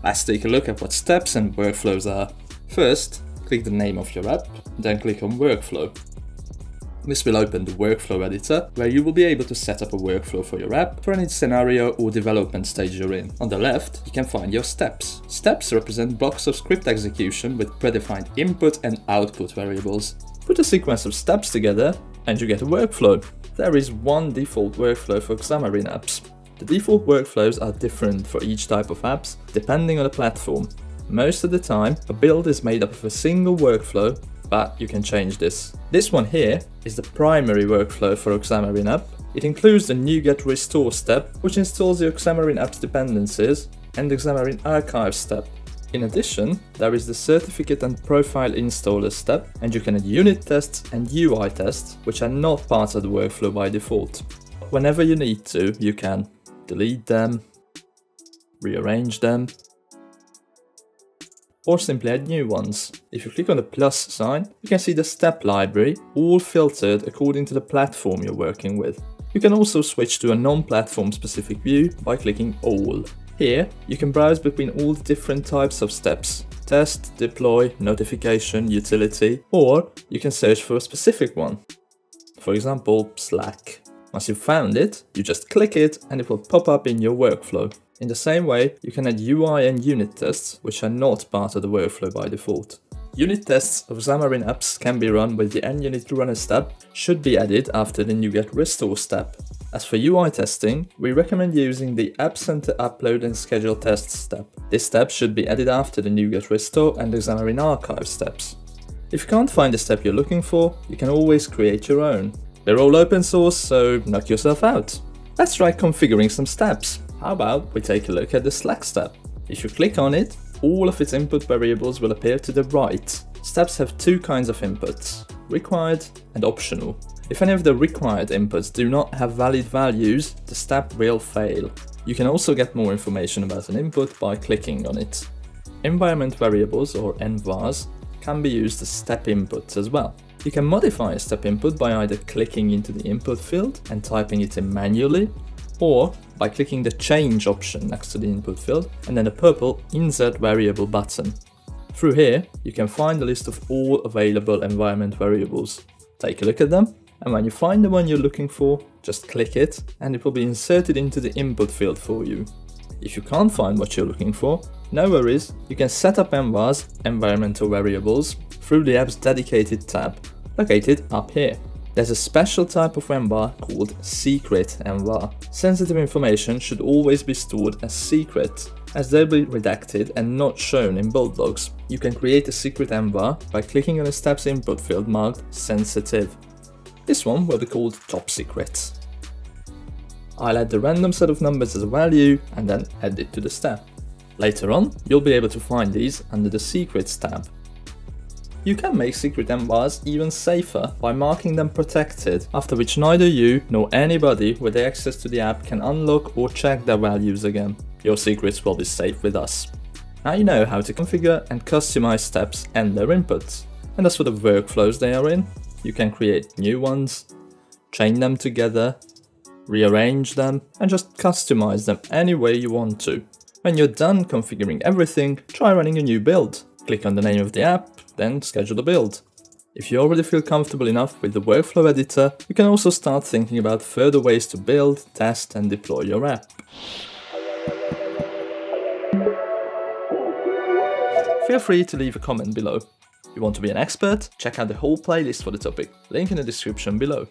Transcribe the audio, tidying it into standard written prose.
Let's take a look at what steps and workflows are. First, click the name of your app, then click on Workflow. This will open the workflow editor, where you will be able to set up a workflow for your app for any scenario or development stage you're in. On the left, you can find your steps. Steps represent blocks of script execution with predefined input and output variables. Put a sequence of steps together and you get a workflow. There is one default workflow for Xamarin apps. The default workflows are different for each type of apps, depending on the platform. Most of the time, a build is made up of a single workflow, but you can change this. This one here is the primary workflow for a Xamarin app. It includes the NuGet restore step, which installs your Xamarin app's dependencies, and the Xamarin archive step. In addition, there is the certificate and profile installer step, and you can add unit tests and UI tests, which are not part of the workflow by default. Whenever you need to, you can delete them, rearrange them, or simply add new ones. If you click on the plus sign, you can see the step library, all filtered according to the platform you're working with. You can also switch to a non-platform specific view by clicking all. Here, you can browse between all the different types of steps: test, deploy, notification, utility, or you can search for a specific one. For example, Slack. Once you've found it, you just click it and it will pop up in your workflow. In the same way, you can add UI and unit tests, which are not part of the workflow by default. Unit tests of Xamarin apps can be run with the NUnit runner step, should be added after the NuGet restore step. As for UI testing, we recommend using the App Center upload and schedule tests step. This step should be added after the NuGet restore and the Xamarin archive steps. If you can't find the step you're looking for, you can always create your own. They're all open source, so knock yourself out. Let's try configuring some steps. How about we take a look at the Slack step? If you click on it, all of its input variables will appear to the right. Steps have two kinds of inputs: required and optional. If any of the required inputs do not have valid values, the step will fail. You can also get more information about an input by clicking on it. Environment variables, or envars, can be used as step inputs as well. You can modify a step input by either clicking into the input field and typing it in manually, or by clicking the change option next to the input field and then a purple insert variable button. Through here, you can find a list of all available environment variables. Take a look at them, and when you find the one you're looking for, just click it and it will be inserted into the input field for you. If you can't find what you're looking for, no worries, you can set up envars, environmental variables, through the app's dedicated tab, located up here. There's a special type of envar called secret envar. Sensitive information should always be stored as secret, as they'll be redacted and not shown in build logs. You can create a secret envar by clicking on a step's input field marked sensitive. This one will be called top secret. I'll add the random set of numbers as a value and then add it to the step. Later on, you'll be able to find these under the secrets tab. You can make secret envars even safer by marking them protected, after which neither you nor anybody with access to the app can unlock or check their values again. Your secrets will be safe with us. Now you know how to configure and customize steps and their inputs. And as for the workflows they are in, you can create new ones, chain them together, rearrange them, and just customize them any way you want to. When you're done configuring everything, try running a new build. Click on the name of the app, then schedule a build. If you already feel comfortable enough with the workflow editor, you can also start thinking about further ways to build, test, and deploy your app. Feel free to leave a comment below. If you want to be an expert, check out the whole playlist for the topic, link in the description below.